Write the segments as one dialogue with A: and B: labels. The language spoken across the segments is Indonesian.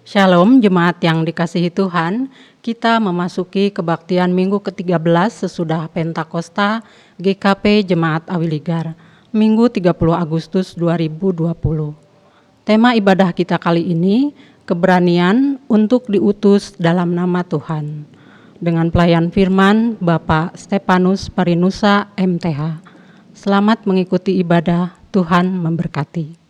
A: Shalom jemaat yang dikasihi Tuhan, kita memasuki kebaktian minggu ke-13 sesudah Pentakosta GKP Jemaat Awiligar, Minggu 30 Agustus 2020. Tema ibadah kita kali ini, keberanian untuk diutus dalam nama Tuhan. Dengan pelayan firman Bapak Stefanus Parinusa MTH. Selamat mengikuti ibadah, Tuhan memberkati.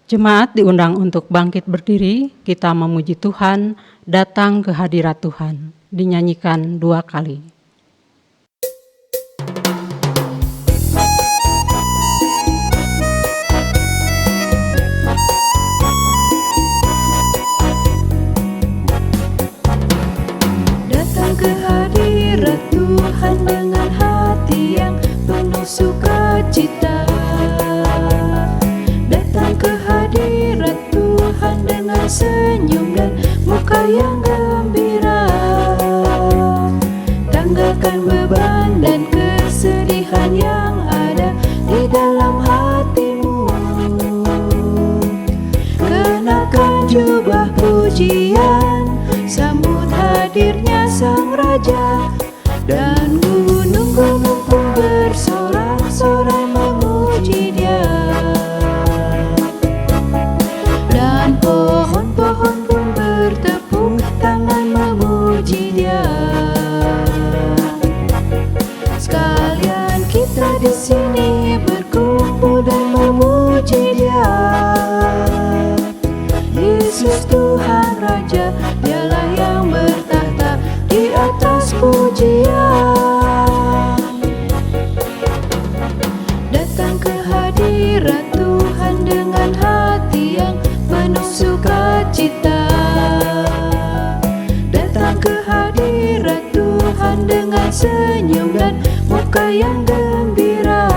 A: Jemaat diundang untuk bangkit berdiri, kita memuji Tuhan, datang ke hadirat Tuhan. Dinyanyikan 2 kali.
B: Datang ke hadirat Tuhan dengan hati yang penuh sukacita. Datang ke hadirat Tuhan dengan senyum dan muka yang gembira. Tanggalkan beban dan kesedihan yang ada di dalam hatimu. Kenakan jubah pujian pujian, sambut hadirnya Sang Raja. Dan gunung-gunung pun bersorak-sorai memuji Dia. Dan pohon-pohon pun bertepuk tangan memuji Dia. Sekalian kita di sini berkumpul dan memuji Dia. Yesus Tuhan Raja, Dialah yang bertahta di atas pujian. Datang ke hadirat Tuhan dengan hati yang penuh sukacita. Datang ke hadirat Tuhan dengan senyum dan muka yang gembira.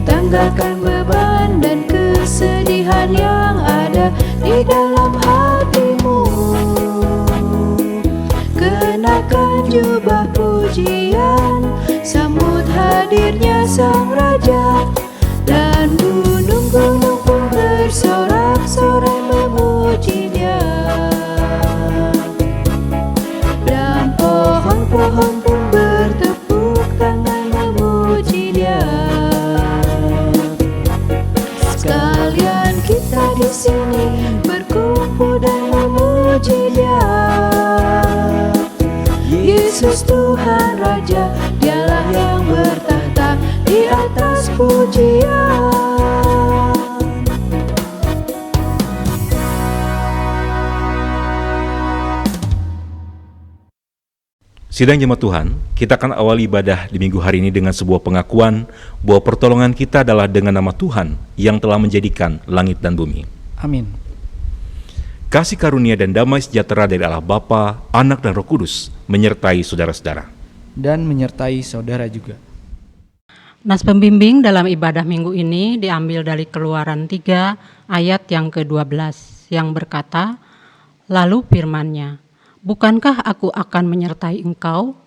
B: Tanggalkan beban dan kesedihan yang ada di dalam hatimu. Kenakan jubah pujian, sambut hadirnya Sang Raja. Dan gunung-gunung pun bersorak-sorai memuji Dia. Dan pohon-pohon pun bertepuk tangan memuji Dia. Sekalian kita di sini berkumpul dan memuji Dia. Yesus Tuhan Raja, Dialah yang bertahta di atas pujian.
C: Sidang jemaat Tuhan, kita akan awali ibadah di minggu hari ini dengan sebuah pengakuan bahwa pertolongan kita adalah dengan nama Tuhan yang telah menjadikan langit dan bumi.
D: Amin.
C: Kasih karunia dan damai sejahtera dari Allah Bapa, Anak dan Roh Kudus menyertai saudara-saudara.
D: Dan menyertai saudara juga.
A: Nas pembimbing dalam ibadah minggu ini diambil dari Keluaran 3 ayat yang ke-12 yang berkata, lalu firman-Nya, bukankah aku akan menyertai engkau?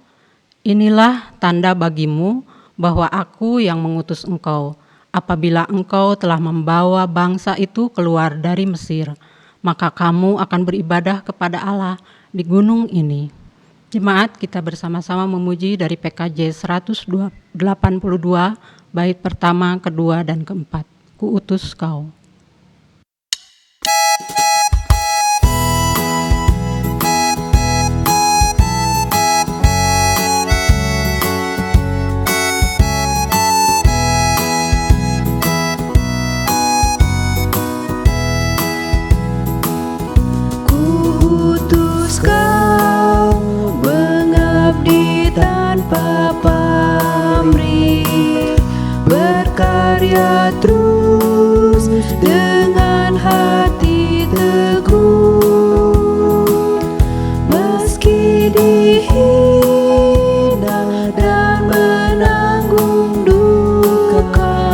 A: Inilah tanda bagimu bahwa aku yang mengutus engkau. Apabila engkau telah membawa bangsa itu keluar dari Mesir, maka kamu akan beribadah kepada Allah di gunung ini. Jemaat, kita bersama-sama memuji dari PKJ 182, bait pertama, kedua, dan keempat. Kuutus kau.
B: Kuutus kau mengabdi tanpa pamrih, berkarya terus dengan hati teguh. Meski dihina dan menanggung duka,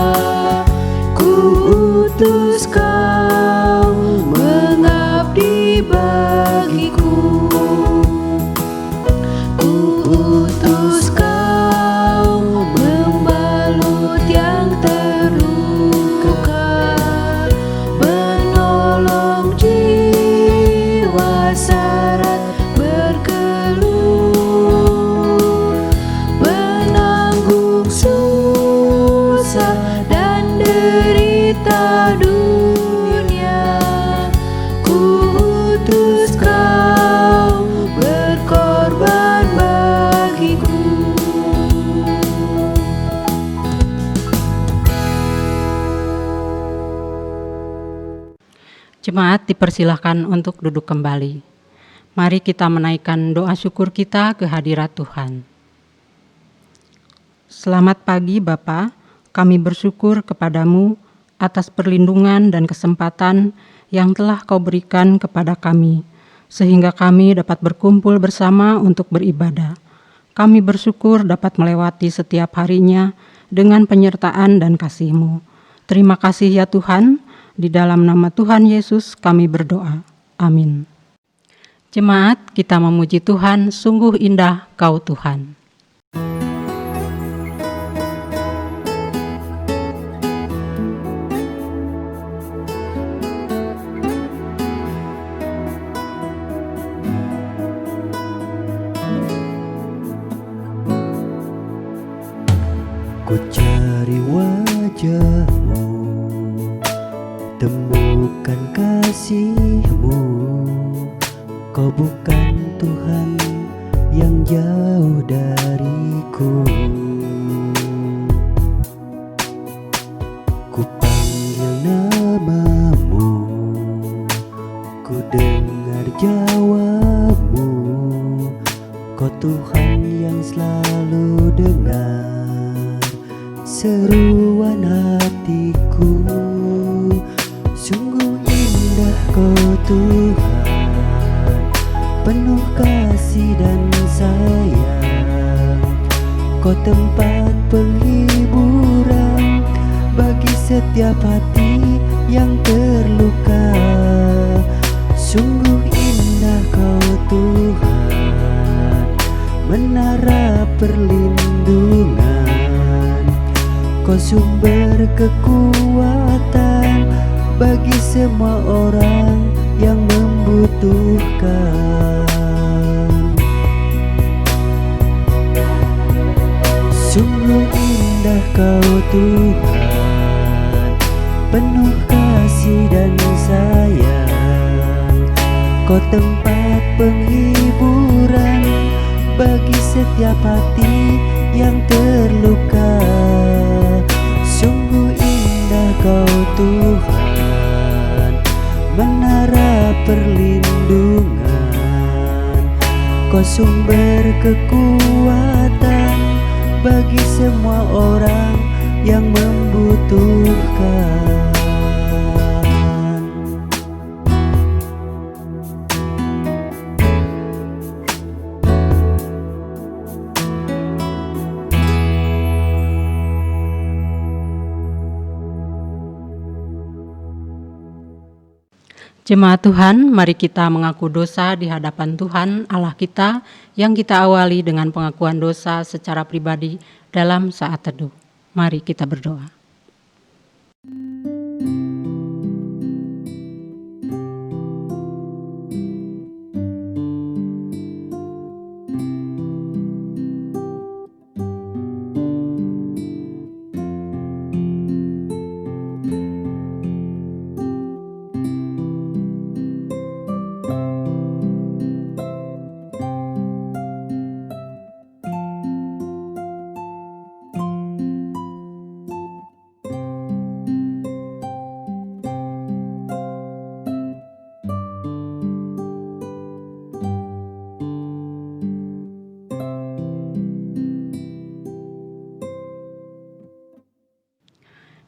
B: kuutus kau mengabdi bagiku. Kuutus kau membalut yang terluka, menolong jiwa syarat berkeluh, menanggung susah dan derita dunia. Kuutus kau berkorban bagiku.
A: Jemaat dipersilahkan untuk duduk kembali. Mari kita menaikkan doa syukur kita ke hadirat Tuhan. Selamat pagi Bapa, kami bersyukur kepadamu atas perlindungan dan kesempatan yang telah Kau berikan kepada kami, sehingga kami dapat berkumpul bersama untuk beribadah. Kami bersyukur dapat melewati setiap harinya dengan penyertaan dan kasih-Mu. Terima kasih ya Tuhan, di dalam nama Tuhan Yesus kami berdoa. Amin. Jemaat, kita memuji Tuhan, sungguh indah Kau Tuhan.
E: Kau bukan Tuhan yang jauh dariku. Ku panggil namamu, ku dengar jawabmu. Kau Tuhan yang selalu dengar seruan hatiku. Sungguh indah Kau Tuhan, penuh kasih dan sayang. Kau tempat penghiburan bagi setiap hati yang terluka. Sungguh indah Kau Tuhan, menara perlindungan. Kau sumber kekuatan bagi semua orang yang membutuhkan. Sungguh indah Kau Tuhan, penuh kasih dan sayang. Kau tempat penghiburan bagi setiap hati yang terluka. Sungguh indah Kau Tuhan, menara perlindungan. Kau sumber kekuatan bagi semua orang yang membutuhkan.
A: Jemaat Tuhan, mari kita mengaku dosa di hadapan Tuhan Allah kita yang kita awali dengan pengakuan dosa secara pribadi dalam saat teduh. Mari kita berdoa.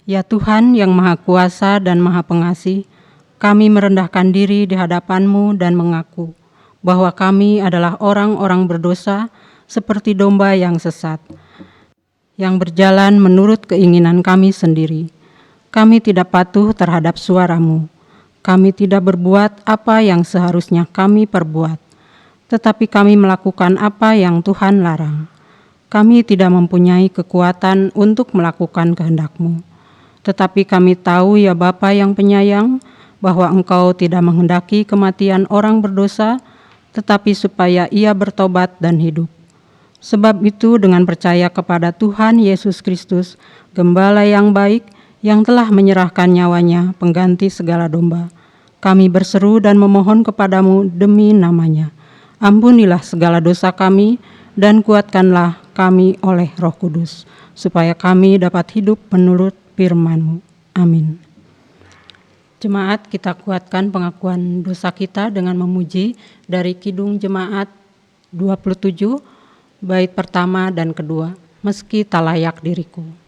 A: Ya Tuhan yang Maha Kuasa dan Maha Pengasih, kami merendahkan diri di hadapan-Mu dan mengaku bahwa kami adalah orang-orang berdosa seperti domba yang sesat, yang berjalan menurut keinginan kami sendiri. Kami tidak patuh terhadap suara-Mu. Kami tidak berbuat apa yang seharusnya kami perbuat, tetapi kami melakukan apa yang Tuhan larang. Kami tidak mempunyai kekuatan untuk melakukan kehendak-Mu. Tetapi kami tahu ya Bapa yang penyayang, bahwa Engkau tidak menghendaki kematian orang berdosa, tetapi supaya ia bertobat dan hidup. Sebab itu dengan percaya kepada Tuhan Yesus Kristus, Gembala yang baik, yang telah menyerahkan nyawanya pengganti segala domba, kami berseru dan memohon kepadamu demi namanya. Ampunilah segala dosa kami dan kuatkanlah kami oleh Roh Kudus, supaya kami dapat hidup menurut firman-Mu. Amin. Jemaat, kita kuatkan pengakuan dosa kita dengan memuji dari Kidung Jemaat 27, bait pertama dan kedua. Meski tak layak diriku.
B: Meski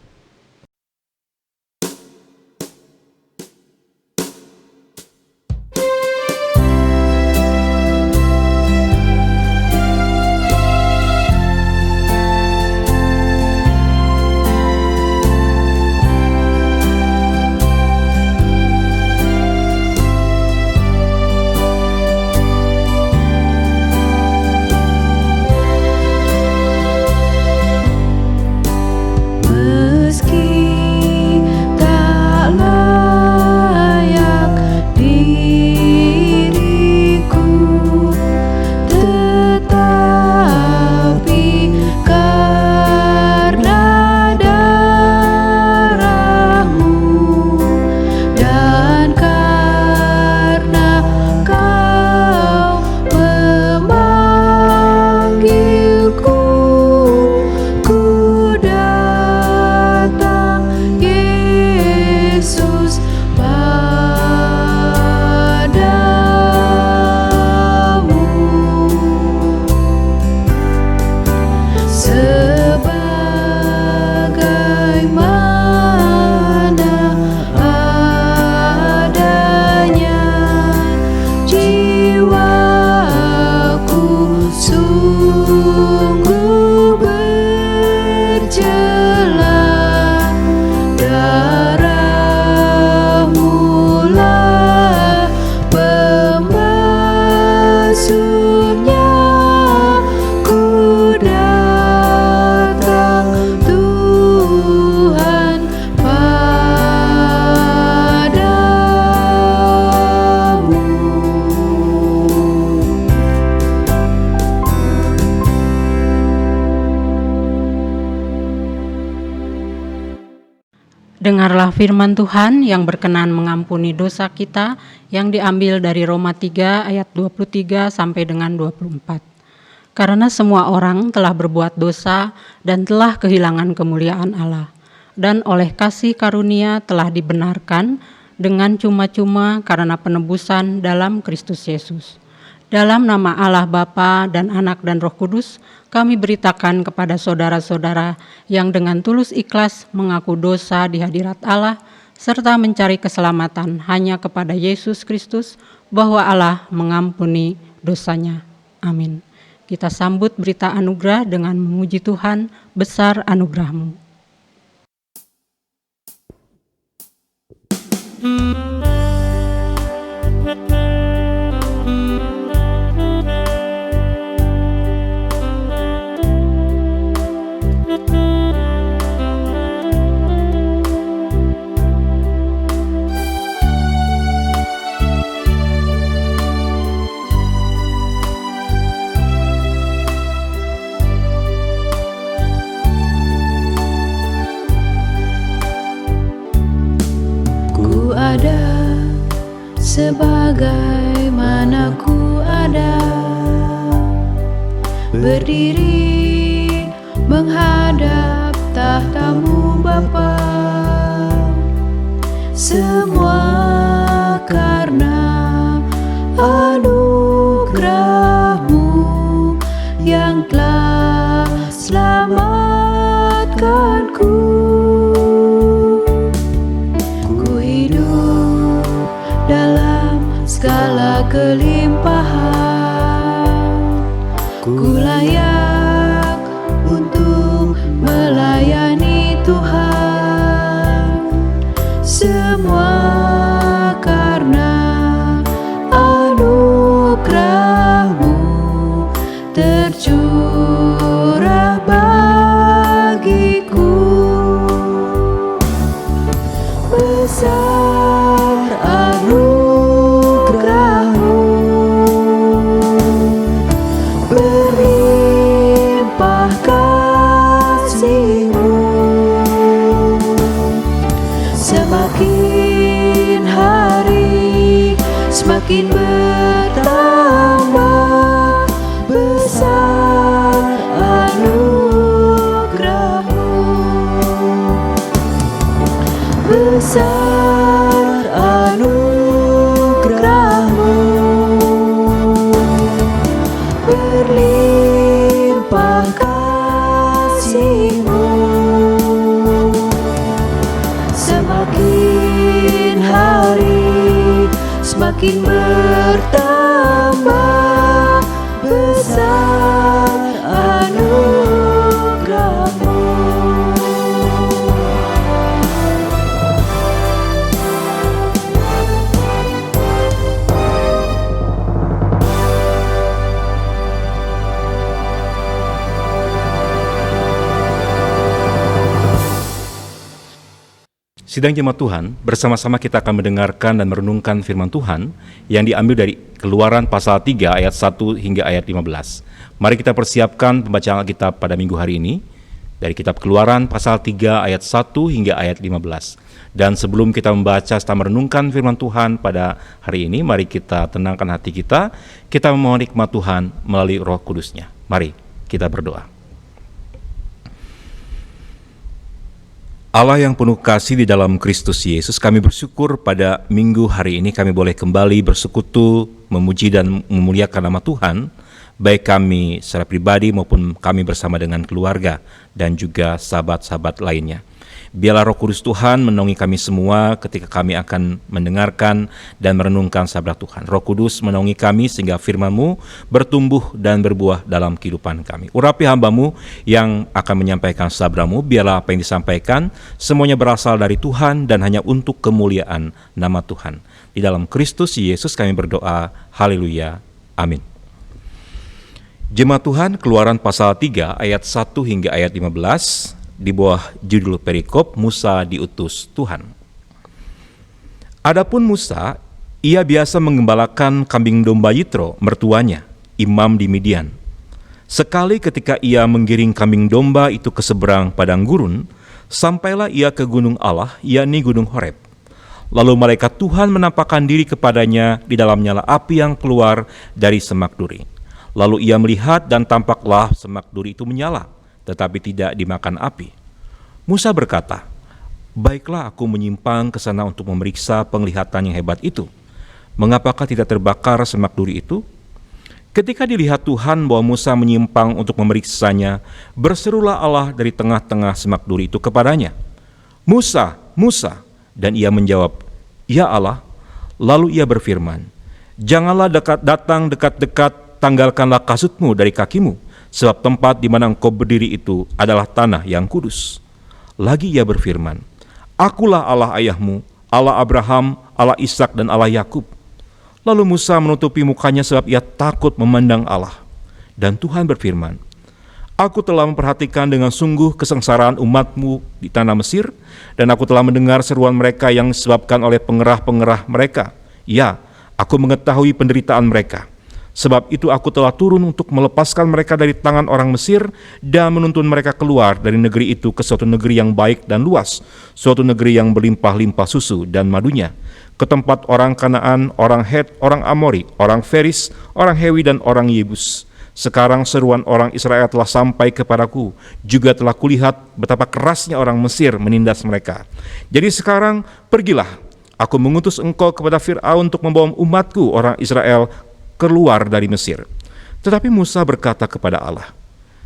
A: Dengarlah firman Tuhan yang berkenan mengampuni dosa kita yang diambil dari Roma 3 ayat 23 sampai dengan 24. Karena semua orang telah berbuat dosa dan telah kehilangan kemuliaan Allah, dan oleh kasih karunia telah dibenarkan dengan cuma-cuma karena penebusan dalam Kristus Yesus. Dalam nama Allah Bapa dan Anak dan Roh Kudus, kami beritakan kepada saudara-saudara yang dengan tulus ikhlas mengaku dosa di hadirat Allah, serta mencari keselamatan hanya kepada Yesus Kristus, bahwa Allah mengampuni dosanya. Amin. Kita sambut berita anugerah dengan memuji Tuhan, besar anugerah-Mu.
B: Ku ada sebagaimana ku ada, berdiri menghadap tahta-Mu Bapa. Semua karena anugerah-Mu yang telah selamatkanku. Ku hidup dalam segala kelimpahan, ku layak untuk melayani Tuhan. Semua karena anugerah-Mu tercurah bagiku. Besar anugerah-Mu, berlimpah kasih-Mu. Semakin hari semakin bertambah besar anugerah-Mu. Besar anugerah-Mu, berlimpah kasih-Mu. Semakin hari semakin bertambah besar anugerah-Mu.
C: Sidang Jemaat Tuhan, bersama-sama kita akan mendengarkan dan merenungkan firman Tuhan yang diambil dari Keluaran pasal 3 ayat 1 hingga ayat 15. Mari kita persiapkan pembacaan Alkitab pada minggu hari ini dari kitab Keluaran pasal 3 ayat 1 hingga ayat 15. Dan sebelum kita membaca serta merenungkan firman Tuhan pada hari ini, mari kita tenangkan hati kita memohon hikmat Tuhan melalui Roh Kudus-Nya. Mari kita berdoa. Allah yang penuh kasih di dalam Kristus Yesus, kami bersyukur pada minggu hari ini kami boleh kembali bersekutu, memuji dan memuliakan nama Tuhan, baik kami secara pribadi maupun kami bersama dengan keluarga dan juga sahabat-sahabat lainnya. Biarlah Roh Kudus Tuhan menaungi kami semua ketika kami akan mendengarkan dan merenungkan sabda Tuhan. Roh Kudus menaungi kami sehingga firman-Mu bertumbuh dan berbuah dalam kehidupan kami. Urapi hamba-Mu yang akan menyampaikan sabda-Mu, biarlah apa yang disampaikan semuanya berasal dari Tuhan dan hanya untuk kemuliaan nama Tuhan. Di dalam Kristus Yesus kami berdoa, haleluya, amin. Jemaat Tuhan, Keluaran pasal 3 ayat 1 hingga ayat 15 di bawah judul perikop Musa diutus Tuhan. Adapun Musa, ia biasa menggembalakan kambing domba Yitro, mertuanya, imam di Midian. Sekali ketika ia menggiring kambing domba itu ke seberang padang gurun, Sampailah ia ke gunung Allah, yakni gunung Horeb. Lalu malaikat Tuhan menampakkan diri kepadanya, di dalam nyala api yang keluar dari semak duri. Lalu ia melihat dan tampaklah semak duri itu menyala, tetapi tidak dimakan api. Musa berkata, "Baiklah, aku menyimpang ke sana untuk memeriksa penglihatan yang hebat itu. Mengapakah tidak terbakar semak duri itu?" Ketika dilihat Tuhan bahwa Musa menyimpang untuk memeriksanya, berserulah Allah dari tengah-tengah semak duri itu kepadanya, "Musa, Musa!" Dan ia menjawab, "Ya Allah." Lalu ia berfirman, "Janganlah datang dekat-dekat, tanggalkanlah kasutmu dari kakimu, sebab tempat di mana engkau berdiri itu adalah tanah yang kudus." Lagi ia berfirman, "Akulah Allah ayahmu, Allah Abraham, Allah Ishak dan Allah Yakub." Lalu Musa menutupi mukanya sebab ia takut memandang Allah. Dan Tuhan berfirman, "Aku telah memperhatikan dengan sungguh kesengsaraan umatmu di tanah Mesir, dan aku telah mendengar seruan mereka yang disebabkan oleh pengerah-pengerah mereka. Ya, aku mengetahui penderitaan mereka. Sebab itu aku telah turun untuk melepaskan mereka dari tangan orang Mesir dan menuntun mereka keluar dari negeri itu ke suatu negeri yang baik dan luas, suatu negeri yang berlimpah-limpah susu dan madunya, ke tempat orang Kanaan, orang Het, orang Amori, orang Feris, orang Hewi dan orang Yebus. Sekarang seruan orang Israel telah sampai kepadaku, juga telah kulihat betapa kerasnya orang Mesir menindas mereka. Jadi sekarang pergilah, aku mengutus engkau kepada Fir'aun untuk membawa umatku orang Israel keluar dari Mesir." Tetapi Musa berkata kepada Allah,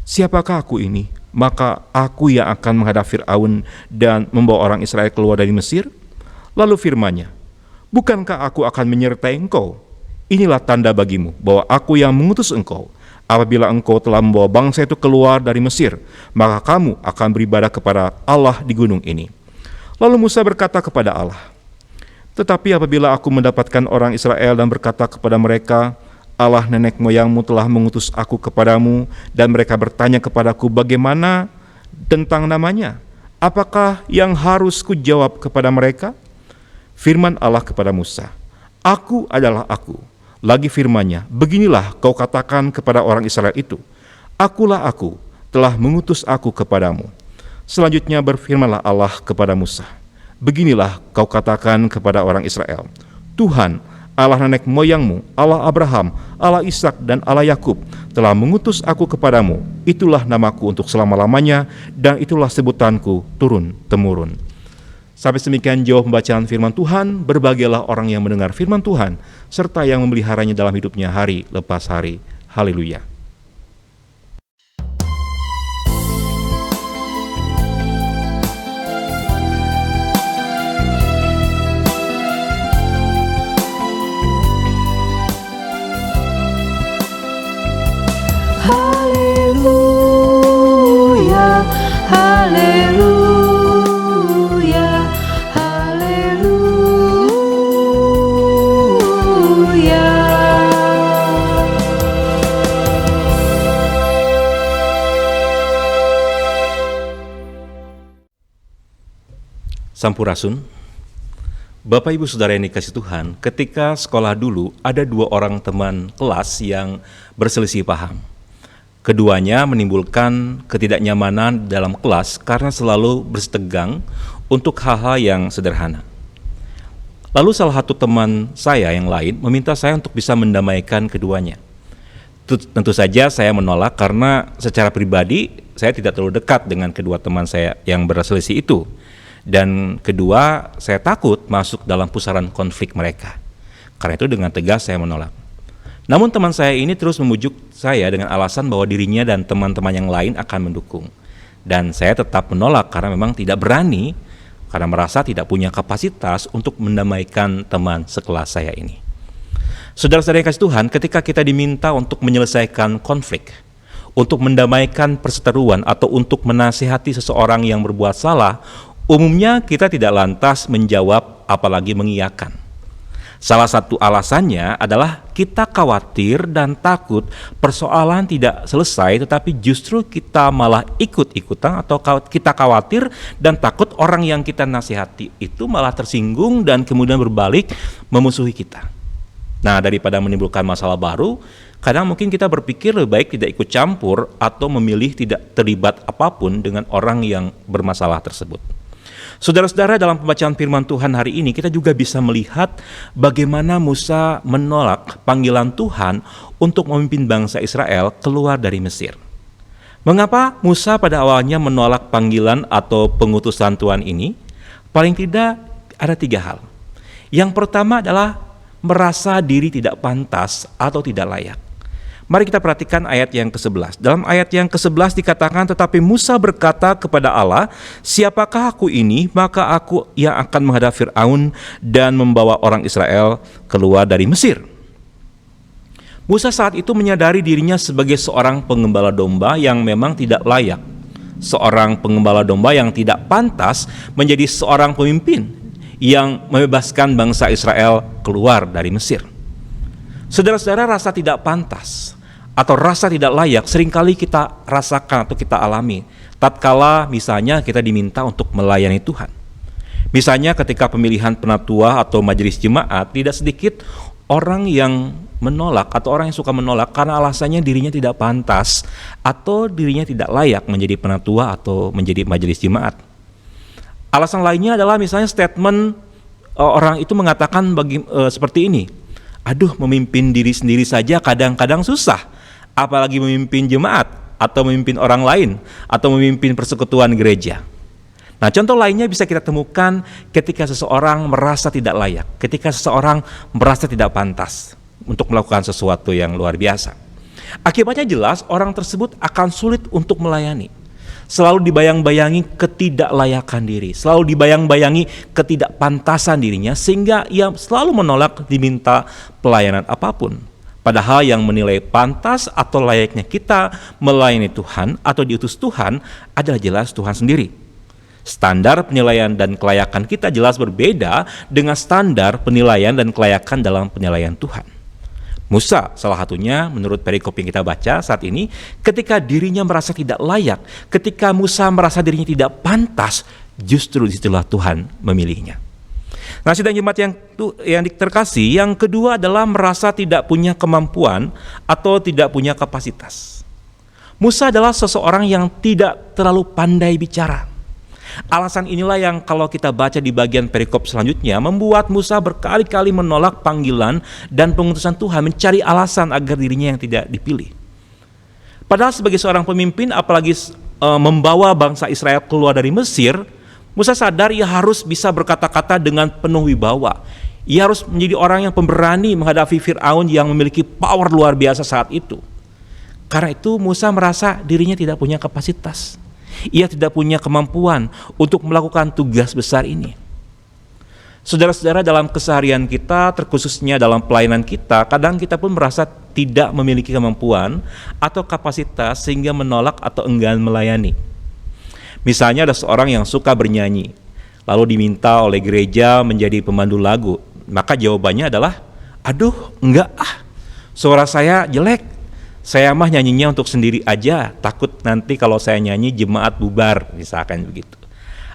C: "Siapakah aku ini? Maka aku yang akan menghadap Fir'aun dan membawa orang Israel keluar dari Mesir?" Lalu firman-Nya, "Bukankah aku akan menyertai engkau? Inilah tanda bagimu bahwa aku yang mengutus engkau. Apabila engkau telah membawa bangsa itu keluar dari Mesir, maka kamu akan beribadah kepada Allah di gunung ini." Lalu Musa berkata kepada Allah, "Tetapi apabila aku mendapatkan orang Israel dan berkata kepada mereka, Allah nenek moyangmu telah mengutus aku kepadamu, dan mereka bertanya kepadaku bagaimana tentang namanya, apakah yang harus kujawab kepada mereka?" Firman Allah kepada Musa, "Aku adalah aku." Lagi firman-Nya, "Beginilah kau katakan kepada orang Israel itu, Akulah aku, telah mengutus aku kepadamu." Selanjutnya berfirmanlah Allah kepada Musa, "Beginilah kau katakan kepada orang Israel, Tuhan, Allah nenek moyangmu, Allah Abraham, Allah Ishak dan Allah Yakub telah mengutus aku kepadamu. Itulah namaku untuk selama-lamanya, dan itulah sebutanku turun-temurun." Sampai demikian jauh pembacaan firman Tuhan. Berbahagialah orang yang mendengar firman Tuhan, serta yang memeliharanya dalam hidupnya hari lepas hari. Haleluya.
B: Haleluya, haleluya, haleluya.
C: Sampurasun. Bapak Ibu Saudara yang dikasihi Tuhan, ketika sekolah dulu ada dua orang teman kelas yang berselisih paham. Keduanya menimbulkan ketidaknyamanan dalam kelas karena selalu bersetegang untuk hal-hal yang sederhana. Lalu salah satu teman saya yang lain meminta saya untuk bisa mendamaikan keduanya. Tentu saja saya menolak karena secara pribadi saya tidak terlalu dekat dengan kedua teman saya yang berselisih itu. Dan kedua, saya takut masuk dalam pusaran konflik mereka. Karena itu dengan tegas saya menolak. Namun teman saya ini terus membujuk saya dengan alasan bahwa dirinya dan teman-teman yang lain akan mendukung. Dan saya tetap menolak karena memang tidak berani, karena merasa tidak punya kapasitas untuk mendamaikan teman sekelas saya ini. Saudara-saudara yang kasih Tuhan, ketika kita diminta untuk menyelesaikan konflik, untuk mendamaikan perseteruan atau untuk menasihati seseorang yang berbuat salah, umumnya kita tidak lantas menjawab apalagi mengiyakan. Salah satu alasannya adalah kita khawatir dan takut persoalan tidak selesai, tetapi justru kita malah ikut-ikutan, atau kita khawatir dan takut orang yang kita nasihati itu malah tersinggung dan kemudian berbalik memusuhi kita. Nah, daripada menimbulkan masalah baru, kadang mungkin kita berpikir lebih baik tidak ikut campur atau memilih tidak terlibat apapun dengan orang yang bermasalah tersebut. Saudara-saudara, dalam pembacaan firman Tuhan hari ini kita juga bisa melihat bagaimana Musa menolak panggilan Tuhan untuk memimpin bangsa Israel keluar dari Mesir. Mengapa Musa pada awalnya menolak panggilan atau pengutusan Tuhan ini? Paling tidak ada 3 hal. Yang pertama adalah merasa diri tidak pantas atau tidak layak. Mari kita perhatikan ayat yang ke-11. Dalam ayat yang ke-11 dikatakan, tetapi Musa berkata kepada Allah, siapakah aku ini, maka aku yang akan menghadap Fir'aun dan membawa orang Israel keluar dari Mesir. Musa saat itu menyadari dirinya sebagai seorang pengembala domba yang memang tidak layak. Seorang pengembala domba yang tidak pantas menjadi seorang pemimpin yang membebaskan bangsa Israel keluar dari Mesir. Saudara-saudara, rasa tidak pantas atau rasa tidak layak seringkali kita rasakan atau kita alami tatkala misalnya kita diminta untuk melayani Tuhan. Misalnya ketika pemilihan penatua atau majelis jemaat, tidak sedikit orang yang menolak atau orang yang suka menolak karena alasannya dirinya tidak pantas atau dirinya tidak layak menjadi penatua atau menjadi majelis jemaat. Alasan lainnya adalah misalnya statement orang itu mengatakan seperti ini, aduh, memimpin diri sendiri saja kadang-kadang susah, apalagi memimpin jemaat atau memimpin orang lain atau memimpin persekutuan gereja. Nah, contoh lainnya bisa kita temukan ketika seseorang merasa tidak layak, ketika seseorang merasa tidak pantas untuk melakukan sesuatu yang luar biasa. Akibatnya jelas orang tersebut akan sulit untuk melayani. Selalu dibayang-bayangi ketidaklayakan diri, selalu dibayang-bayangi ketidakpantasan dirinya, sehingga ia selalu menolak diminta pelayanan apapun. Padahal yang menilai pantas atau layaknya kita melayani Tuhan atau diutus Tuhan adalah jelas Tuhan sendiri. Standar penilaian dan kelayakan kita jelas berbeda dengan standar penilaian dan kelayakan dalam penilaian Tuhan. Musa salah satunya menurut perikop yang kita baca saat ini, ketika dirinya merasa tidak layak, ketika Musa merasa dirinya tidak pantas, justru disitulah Tuhan memilihnya. Nah, sidang jemaat yang terkasih, yang kedua adalah merasa tidak punya kemampuan atau tidak punya kapasitas. Musa adalah seseorang yang tidak terlalu pandai bicara. Alasan inilah yang kalau kita baca di bagian perikop selanjutnya membuat Musa berkali-kali menolak panggilan dan pengutusan Tuhan, mencari alasan agar dirinya yang tidak dipilih. Padahal sebagai seorang pemimpin, apalagi membawa bangsa Israel keluar dari Mesir, Musa sadar ia harus bisa berkata-kata dengan penuh wibawa. Ia harus menjadi orang yang pemberani menghadapi Fir'aun yang memiliki power luar biasa saat itu. Karena itu Musa merasa dirinya tidak punya kapasitas. Ia tidak punya kemampuan untuk melakukan tugas besar ini. Saudara-saudara, dalam keseharian kita, terkhususnya dalam pelayanan kita, kadang kita pun merasa tidak memiliki kemampuan atau kapasitas sehingga menolak atau enggan melayani. Misalnya ada seorang yang suka bernyanyi, lalu diminta oleh gereja menjadi pemandu lagu, maka jawabannya adalah, aduh, enggak suara saya jelek. Saya mah nyanyinya untuk sendiri aja, takut nanti kalau saya nyanyi jemaat bubar, misalkan begitu.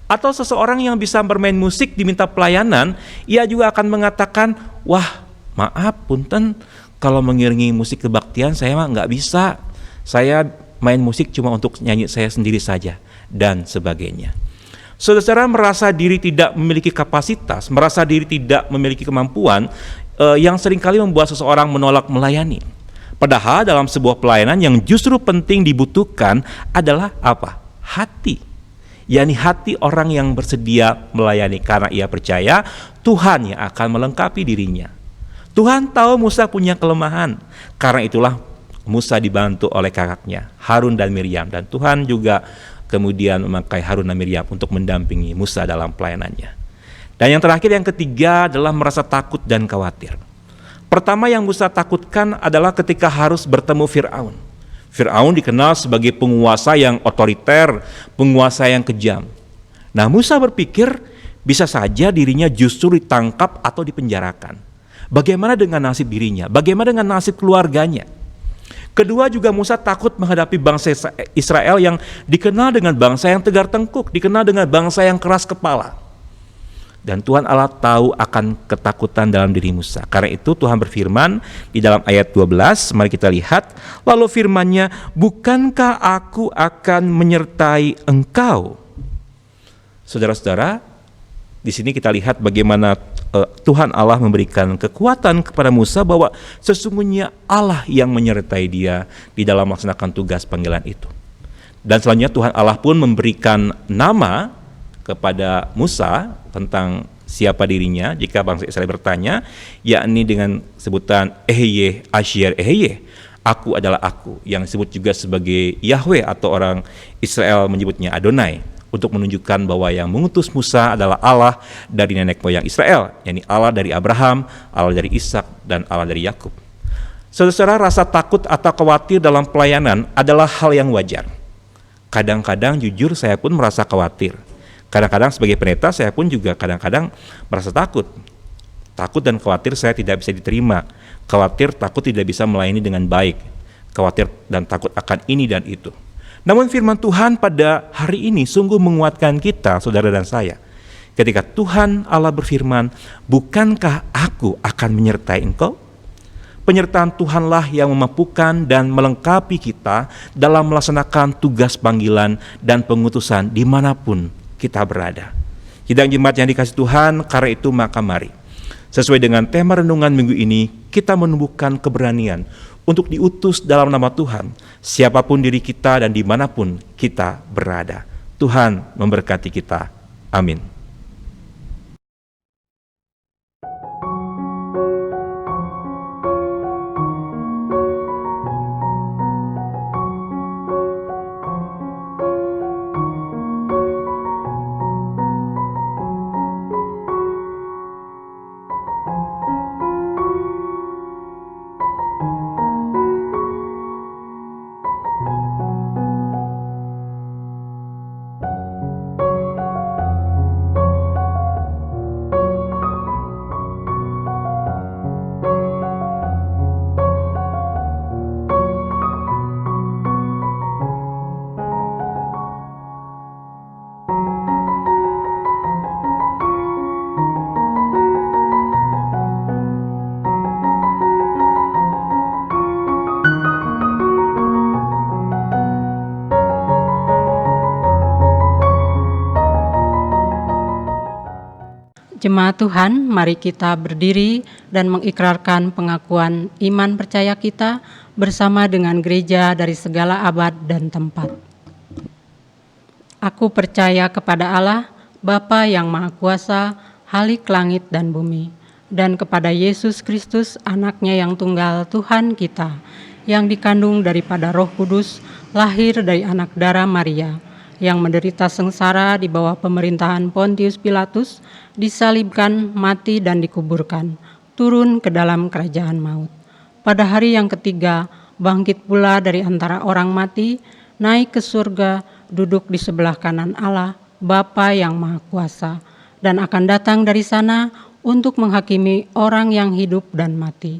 C: Atau seseorang yang bisa bermain musik diminta pelayanan, ia juga akan mengatakan, wah, maaf punten, kalau mengiringi musik kebaktian saya mah nggak bisa. Saya main musik cuma untuk nyanyi saya sendiri saja, dan sebagainya. Saudara-saudara, merasa diri tidak memiliki kapasitas, merasa diri tidak memiliki kemampuan, yang seringkali membuat seseorang menolak melayani. Padahal dalam sebuah pelayanan yang justru penting dibutuhkan adalah apa? Hati. yakni hati orang yang bersedia melayani karena ia percaya Tuhan yang akan melengkapi dirinya. Tuhan tahu Musa punya kelemahan, karena itulah Musa dibantu oleh kakaknya Harun dan Miriam, dan Tuhan juga kemudian memakai Harun dan Miriam untuk mendampingi Musa dalam pelayanannya. Dan yang terakhir, yang ketiga adalah merasa takut dan khawatir. Pertama yang Musa takutkan adalah ketika harus bertemu Fir'aun. Fir'aun dikenal sebagai penguasa yang otoriter, penguasa yang kejam. Nah, Musa berpikir bisa saja dirinya justru ditangkap atau dipenjarakan. Bagaimana dengan nasib dirinya? Bagaimana dengan nasib keluarganya? Kedua, juga Musa takut menghadapi bangsa Israel yang dikenal dengan bangsa yang tegar tengkuk, dikenal dengan bangsa yang keras kepala. Dan Tuhan Allah tahu akan ketakutan dalam diri Musa. Karena itu Tuhan berfirman di dalam ayat 12, mari kita lihat. Lalu firman-Nya, bukankah aku akan menyertai engkau? Saudara-saudara, di sini kita lihat bagaimana Tuhan Allah memberikan kekuatan kepada Musa bahwa sesungguhnya Allah yang menyertai dia di dalam melaksanakan tugas panggilan itu. Dan selanjutnya Tuhan Allah pun memberikan nama kepada Musa tentang siapa dirinya jika bangsa Israel bertanya, yakni dengan sebutan Ehye Asher Ehye, aku adalah aku, yang disebut juga sebagai Yahweh atau orang Israel menyebutnya Adonai, untuk menunjukkan bahwa yang mengutus Musa adalah Allah dari nenek moyang Israel, yakni Allah dari Abraham, Allah dari Ishak, dan Allah dari Yakub. Saudara-saudara, rasa takut atau khawatir dalam pelayanan adalah hal yang wajar. Kadang-kadang jujur saya pun merasa khawatir. Kadang-kadang sebagai pendeta saya pun juga kadang-kadang merasa takut. Takut dan khawatir saya tidak bisa diterima. Khawatir, takut tidak bisa melayani dengan baik. Khawatir dan takut akan ini dan itu. Namun firman Tuhan pada hari ini sungguh menguatkan kita, saudara dan saya. Ketika Tuhan Allah berfirman, bukankah aku akan menyertai engkau? Penyertaan Tuhanlah yang memampukan dan melengkapi kita dalam melaksanakan tugas panggilan dan pengutusan dimanapun kita berada. Sidang jemaat yang dikasihi Tuhan, karena itu maka mari, sesuai dengan tema renungan minggu ini, kita menumbuhkan keberanian untuk diutus dalam nama Tuhan, siapapun diri kita dan dimanapun kita berada. Tuhan memberkati kita. Amin.
A: Jemaat Tuhan, mari kita berdiri dan mengikrarkan pengakuan iman percaya kita bersama dengan gereja dari segala abad dan tempat. Aku percaya kepada Allah, Bapa yang Maha Kuasa, Halik langit dan bumi, dan kepada Yesus Kristus, anaknya yang tunggal Tuhan kita, yang dikandung daripada Roh Kudus, lahir dari anak darah Maria, yang menderita sengsara di bawah pemerintahan Pontius Pilatus, disalibkan, mati dan dikuburkan, turun ke dalam kerajaan maut. Pada hari yang ketiga, bangkit pula dari antara orang mati, naik ke surga, duduk di sebelah kanan Allah, Bapa yang Maha Kuasa, dan akan datang dari sana untuk menghakimi orang yang hidup dan mati.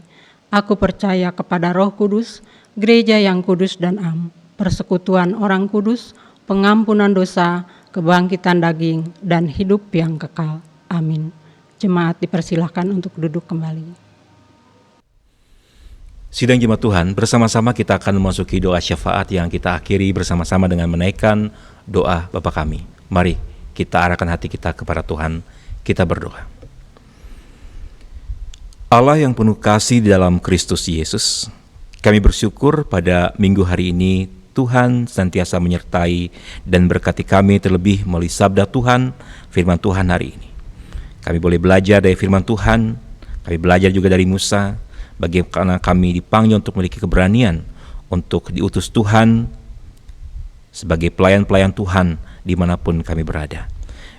A: Aku percaya kepada Roh Kudus, gereja yang kudus dan am, persekutuan orang kudus, pengampunan dosa, kebangkitan daging, dan hidup yang kekal. Amin. Jemaat dipersilahkan untuk duduk kembali.
C: Sidang jemaat Tuhan, bersama-sama kita akan memasuki doa syafaat yang kita akhiri bersama-sama dengan menaikkan doa Bapa kami. Mari kita arahkan hati kita kepada Tuhan, kita berdoa. Allah yang penuh kasih di dalam Kristus Yesus, kami bersyukur pada minggu hari ini Tuhan senantiasa menyertai dan berkati kami, terlebih melalui sabda Tuhan, firman Tuhan hari ini. Kami boleh belajar dari firman Tuhan, kami belajar juga dari Musa, bagaimana kami dipanggil untuk memiliki keberanian untuk diutus Tuhan sebagai pelayan-pelayan Tuhan dimanapun kami berada.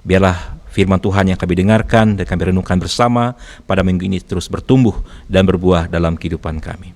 C: Biarlah firman Tuhan yang kami dengarkan dan kami renungkan bersama pada minggu ini terus bertumbuh dan berbuah dalam kehidupan kami.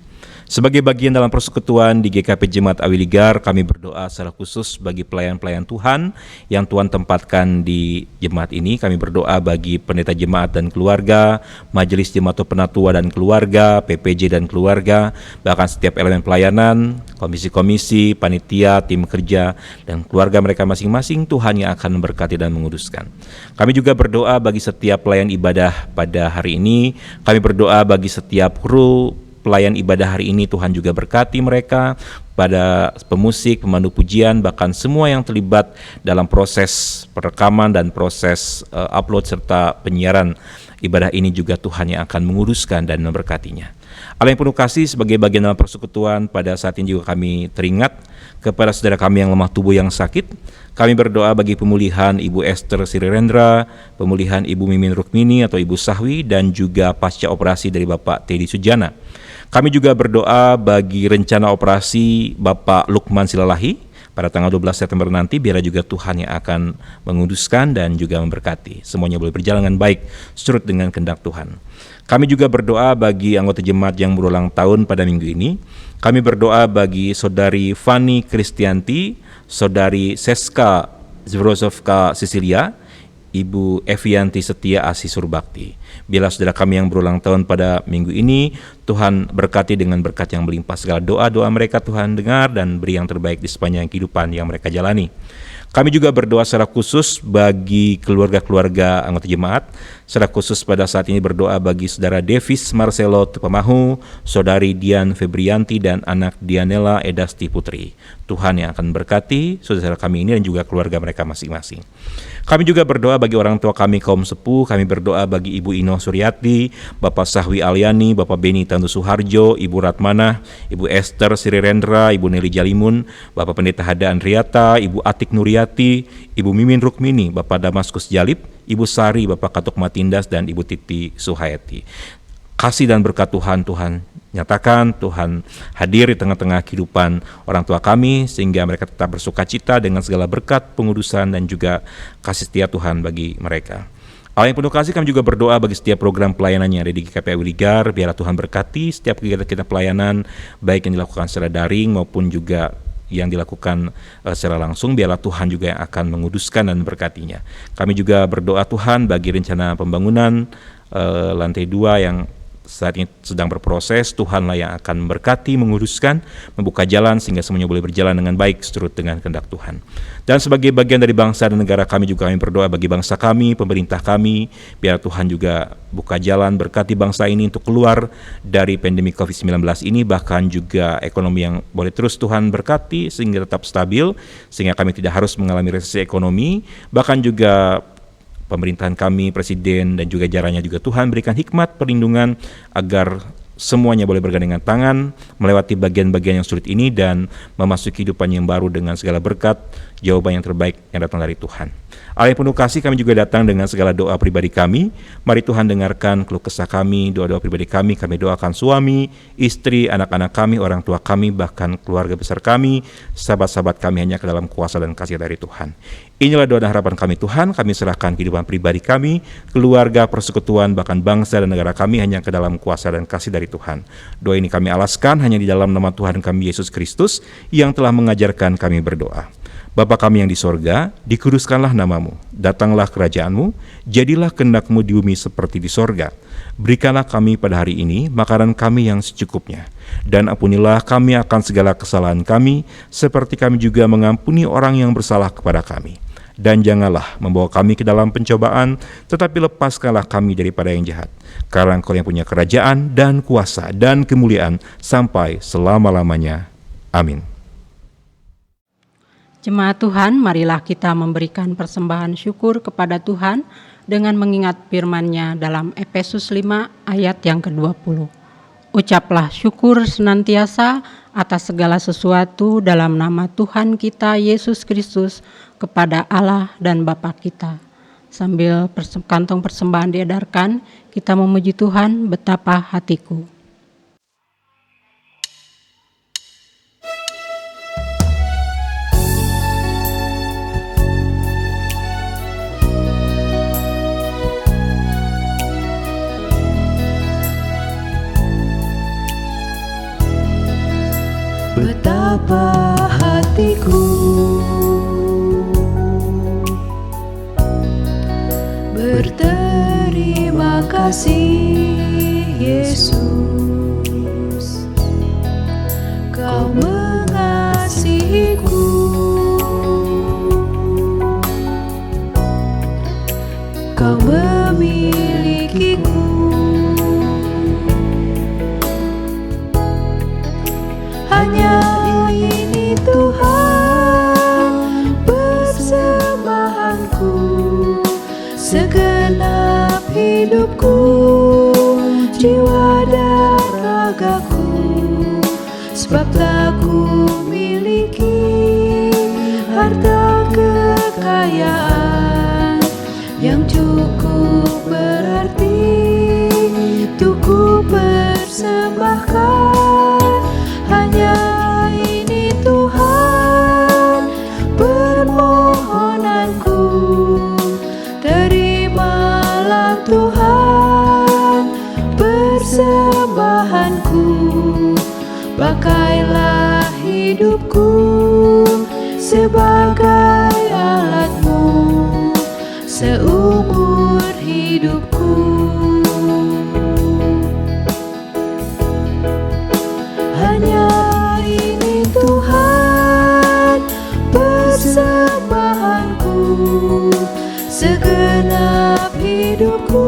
C: Sebagai bagian dalam persekutuan di GKP Jemaat Awiligar, kami berdoa secara khusus bagi pelayan-pelayan Tuhan yang Tuhan tempatkan di jemaat ini. Kami berdoa bagi pendeta jemaat dan keluarga, majelis jemaat penatua dan keluarga, PPJ dan keluarga, bahkan setiap elemen pelayanan, komisi-komisi, panitia, tim kerja, dan keluarga mereka masing-masing. Tuhan yang akan memberkati dan menguduskan. Kami juga berdoa bagi setiap pelayan ibadah pada hari ini. Kami berdoa bagi setiap kru pelayan ibadah hari ini, Tuhan juga berkati mereka, pada pemusik, pemandu pujian, bahkan semua yang terlibat dalam proses perekaman dan proses upload serta penyiaran ibadah ini juga Tuhan yang akan menguruskan dan memberkatinya. Allah yang penuh kasih, sebagai bagian dalam persekutuan pada saat ini juga kami teringat kepada saudara kami yang lemah tubuh yang sakit. Kami berdoa bagi pemulihan Ibu Esther Sirirendra, pemulihan Ibu Mimin Rukmini atau Ibu Sahwi, dan juga pasca operasi dari Bapak Teddy Sujana. Kami juga berdoa bagi rencana operasi Bapak Lukman Silalahi pada tanggal 12 September nanti, biar juga Tuhan yang akan menguduskan dan juga memberkati. Semuanya boleh berjalan dengan baik, surut dengan kehendak Tuhan. Kami juga berdoa bagi anggota jemaat yang berulang tahun pada minggu ini. Kami berdoa bagi Saudari Fani Kristianti, Saudari Seska Zvrozovka Sisilia, Ibu Evianti Setia Asih Surbakti. Bila saudara kami yang berulang tahun pada minggu ini, Tuhan berkati dengan berkat yang melimpah. Segala doa-doa mereka Tuhan dengar dan beri yang terbaik di sepanjang kehidupan yang mereka jalani. Kami juga berdoa secara khusus bagi keluarga-keluarga anggota jemaat. Secara khusus pada saat ini berdoa bagi saudara Davis Marcelo Tupamahu, saudari Dian Febrianti, dan anak Dianela Edasti Putri. Tuhan yang akan berkati saudara kami ini dan juga keluarga mereka masing-masing. Kami juga berdoa bagi orang tua kami kaum sepuh. Kami berdoa bagi Ibu Ino Suryati, Bapak Sahwi Alyani, Bapak Beni Tandu Suharjo, Ibu Ratmanah, Ibu Esther Sirirendra, Ibu Nelly Jalimun, Bapak Pendeta Hada Andriata, Ibu Atik Nuryati, Ibu Mimin Rukmini, Bapak Damaskus Jalib, Ibu Sari, Bapak Katuk Matindas, dan Ibu Titi Suhayati. Kasih dan berkat Tuhan nyatakan, Tuhan hadir di tengah-tengah kehidupan orang tua kami, sehingga mereka tetap bersuka cita dengan segala berkat, pengudusan, dan juga kasih setia Tuhan bagi mereka. Allah yang penuh kasih, kami juga berdoa bagi setiap program pelayanan yang ada di GKP Awiligar. Biarlah Tuhan berkati setiap kegiatan kita pelayanan, baik yang dilakukan secara daring maupun juga yang dilakukan secara langsung. Biarlah Tuhan juga yang akan menguduskan dan memberkatinya. Kami juga berdoa Tuhan bagi rencana pembangunan lantai 2 yang saat ini sedang berproses. Tuhanlah yang akan memberkati, menguruskan, membuka jalan sehingga semuanya boleh berjalan dengan baik seturut dengan kehendak Tuhan. Dan sebagai bagian dari bangsa dan negara kami juga kami berdoa bagi bangsa kami, pemerintah kami, biar Tuhan juga buka jalan, berkati bangsa ini untuk keluar dari pandemi COVID-19 ini, bahkan juga ekonomi yang boleh terus Tuhan berkati sehingga tetap stabil, sehingga kami tidak harus mengalami resesi ekonomi, bahkan juga pemerintahan kami, presiden dan juga jajarannya juga Tuhan berikan hikmat, perlindungan agar semuanya boleh bergandengan tangan melewati bagian-bagian yang sulit ini dan memasuki kehidupan yang baru dengan segala berkat, jawaban yang terbaik yang datang dari Tuhan. Allah yang penuh kasih, kami juga datang dengan segala doa pribadi kami. Mari Tuhan dengarkan keluh kesah kami, doa-doa pribadi kami. Kami doakan suami, istri, anak-anak kami, orang tua kami, bahkan keluarga besar kami, sahabat-sahabat kami hanya ke dalam kuasa dan kasih dari Tuhan. Inilah doa dan harapan kami Tuhan. Kami serahkan kehidupan pribadi kami, keluarga, persekutuan, bahkan bangsa dan negara kami hanya ke dalam kuasa dan kasih dari Tuhan. Doa ini kami alaskan hanya di dalam nama Tuhan kami Yesus Kristus yang telah mengajarkan kami berdoa. Bapa kami yang di sorga, dikuduskanlah namamu, datanglah kerajaanmu, jadilah kehendakmu di bumi seperti di sorga. Berikanlah kami pada hari ini makanan kami yang secukupnya, dan ampunilah kami akan segala kesalahan kami, seperti kami juga mengampuni orang yang bersalah kepada kami. Dan janganlah membawa kami ke dalam pencobaan, tetapi lepaskanlah kami daripada yang jahat. Karena Engkau yang punya kerajaan dan kuasa dan kemuliaan sampai selama-lamanya. Amin.
A: Jemaat Tuhan, marilah kita memberikan persembahan syukur kepada Tuhan dengan mengingat firman-Nya dalam Efesus 5 ayat yang ke-20. Ucaplah syukur senantiasa atas segala sesuatu dalam nama Tuhan kita Yesus Kristus kepada Allah dan Bapa kita. Sambil kantong persembahan diedarkan, kita memuji Tuhan betapa hatiku.
B: betapa hatiku berterima kasih. Yesus, Kau mengasihiku, Kau memilikiku. Hanya ini Tuhan persembahanku, segenap hidupku, jiwa dan ragaku, sebab tak ku miliki harta kekayaan yang cukup berarti untuk ku persembahkan. Hanya ini Tuhan permohonanku, terimalah Tuhan persembahanku. Pakailah hidupku sebagai alat-Mu seumur hidupku. Hanya ini Tuhan persembahanku, segenap hidupku,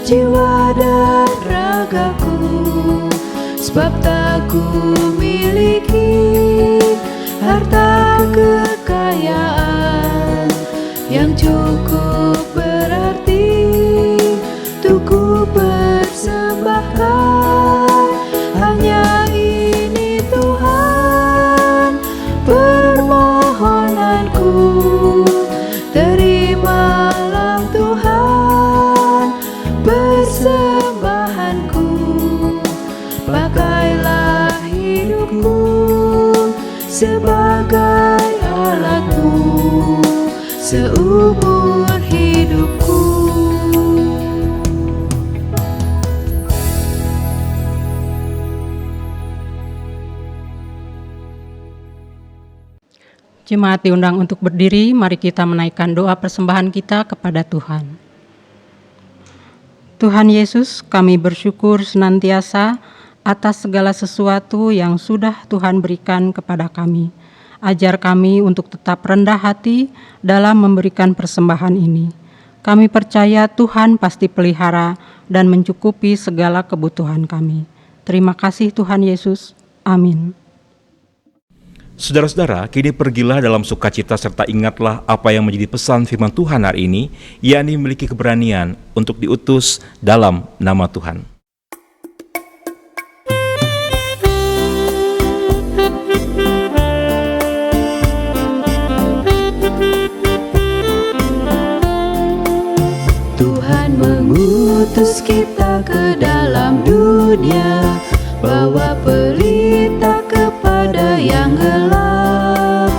B: jiwa dan ragaku, sebab tak ku miliki harta kekayaan yang cukup berarti untuk ku persembahkan. Hanya ini Tuhan permohonanku, terimalah Tuhan persembahanku. Pakailah hidupku sebagai alat-Mu seumur hidupku.
A: Jemaat diundang untuk berdiri, mari kita menaikkan doa persembahan kita kepada Tuhan. Tuhan Yesus, kami bersyukur senantiasa atas segala sesuatu yang sudah Tuhan berikan kepada kami. Ajar kami untuk tetap rendah hati dalam memberikan persembahan ini. Kami percaya Tuhan pasti pelihara dan mencukupi segala kebutuhan kami. Terima kasih Tuhan Yesus. Amin.
C: Saudara-saudara, kini pergilah dalam sukacita serta ingatlah apa yang menjadi pesan firman Tuhan hari ini, yakni memiliki keberanian untuk diutus dalam nama Tuhan.
B: Tuhan mengutus kita ke dalam dunia, bawa pelita kepada yang gelap.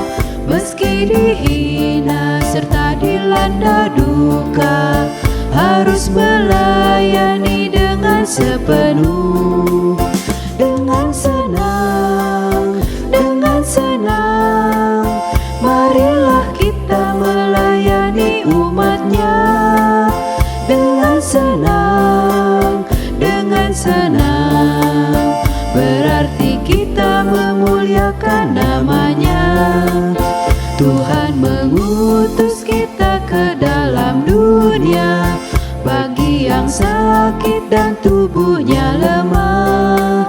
B: Meski dihina serta dilanda duka, harus melayani dengan sepenuh. Dengan senang, marilah kita melayani umat-Nya. Dengan senang, berarti kita memuliakan nama-Nya. Tuhan mengutus kita ke dalam dunia, bagi yang sakit dan tubuhnya lemah.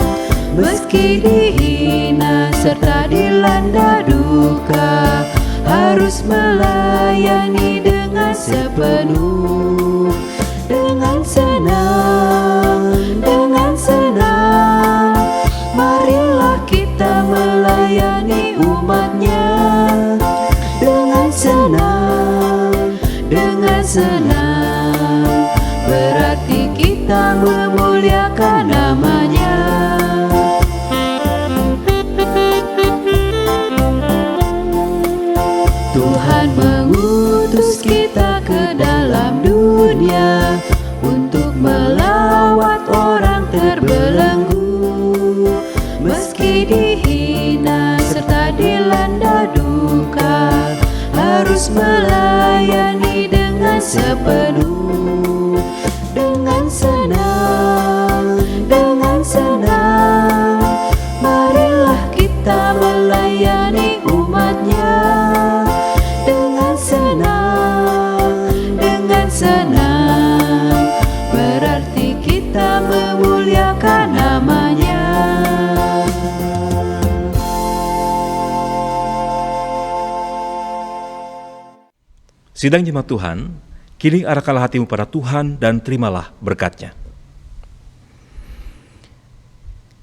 B: Meski dihina serta dilanda duka, harus melayani dengan sepenuh. Dengan senang, marilah kita melayani umat-Nya. Dengan senang, berarti kita memuliakan nama-Nya. Tuhan mengutus kita ke dalam dunia untuk melawat orang terbelenggu. Meski dihina harus melayani dengan sepenuh, dengan senang, dengan senang. Marilah kita melayani umatnya dengan senang, dengan senang. Berarti kita memuliakan namanya.
C: Sidang jemaat Tuhan, kini arahkanlah hatimu pada Tuhan dan terimalah berkat-Nya.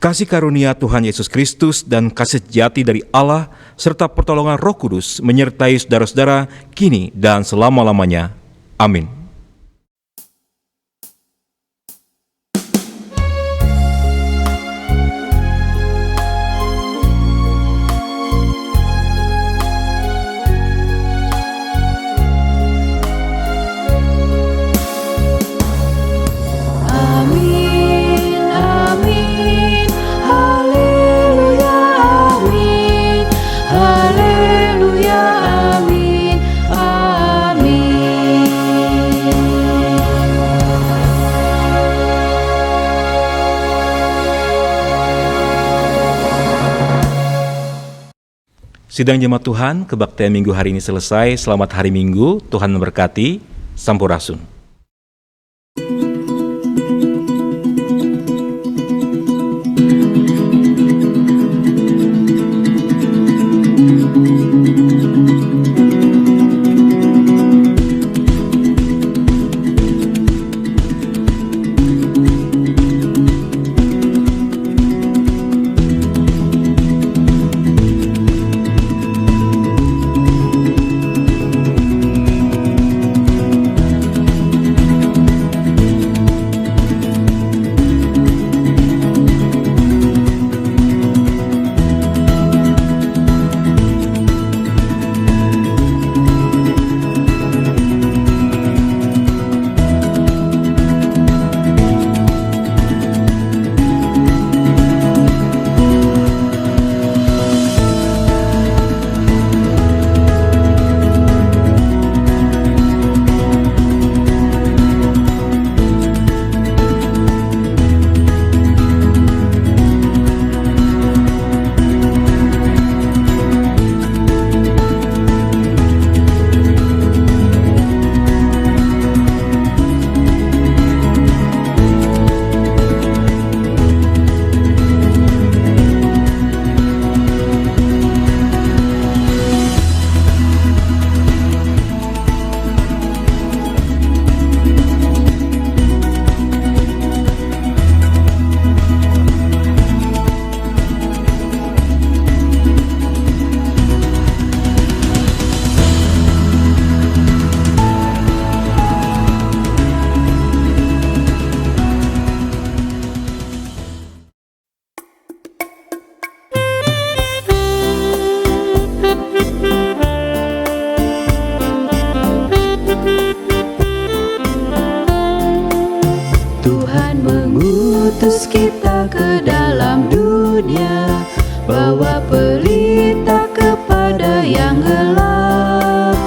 C: Kasih karunia Tuhan Yesus Kristus dan kasih sejati dari Allah serta pertolongan Roh Kudus menyertai saudara-saudara kini dan selama-lamanya. Amin.
B: Amin, amin, haleluya, amin, haleluya, amin, amin.
C: Sidang jemaat Tuhan, kebaktian minggu hari ini selesai. Selamat hari Minggu, Tuhan memberkati. Sampurasun.
B: Tuhan mengutus kita ke dalam dunia, bawa pelita kepada yang gelap.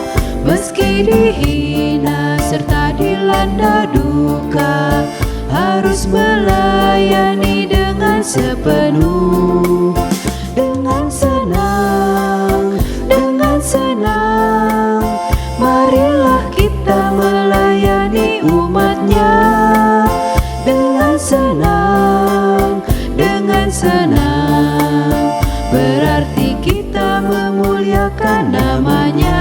B: Meski dihina serta dilanda duka, harus melayani dengan sepenuh, dengan senang, dengan senang. Marilah kita melayani umatnya dengan senang, dengan senang. Berarti kita memuliakan namanya.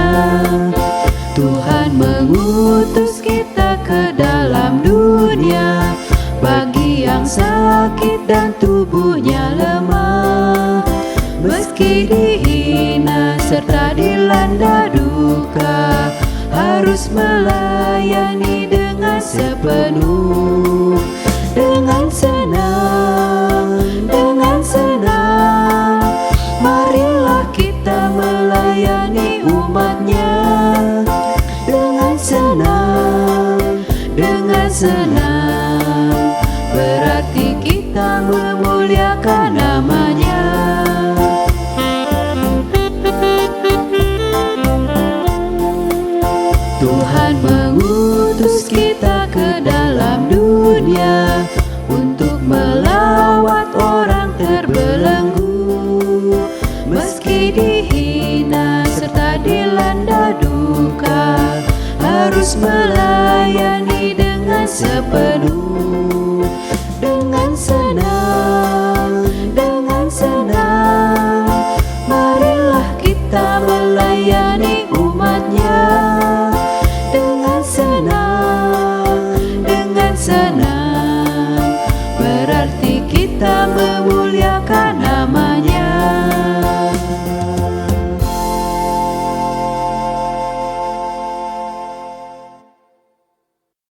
B: Tuhan mengutus kita ke dalam dunia, bagi yang sakit dan tubuhnya lemah. Meski dihina serta dilanda duka, harus melayani dengan sepenuh, dengan senang, dengan senang. Marilah kita melayani umatnya dengan senang, dengan senang. Berarti kita memuliakan namanya. sepenuh. Dengan senang, marilah kita melayani umatnya. Dengan senang, berarti kita memuliakan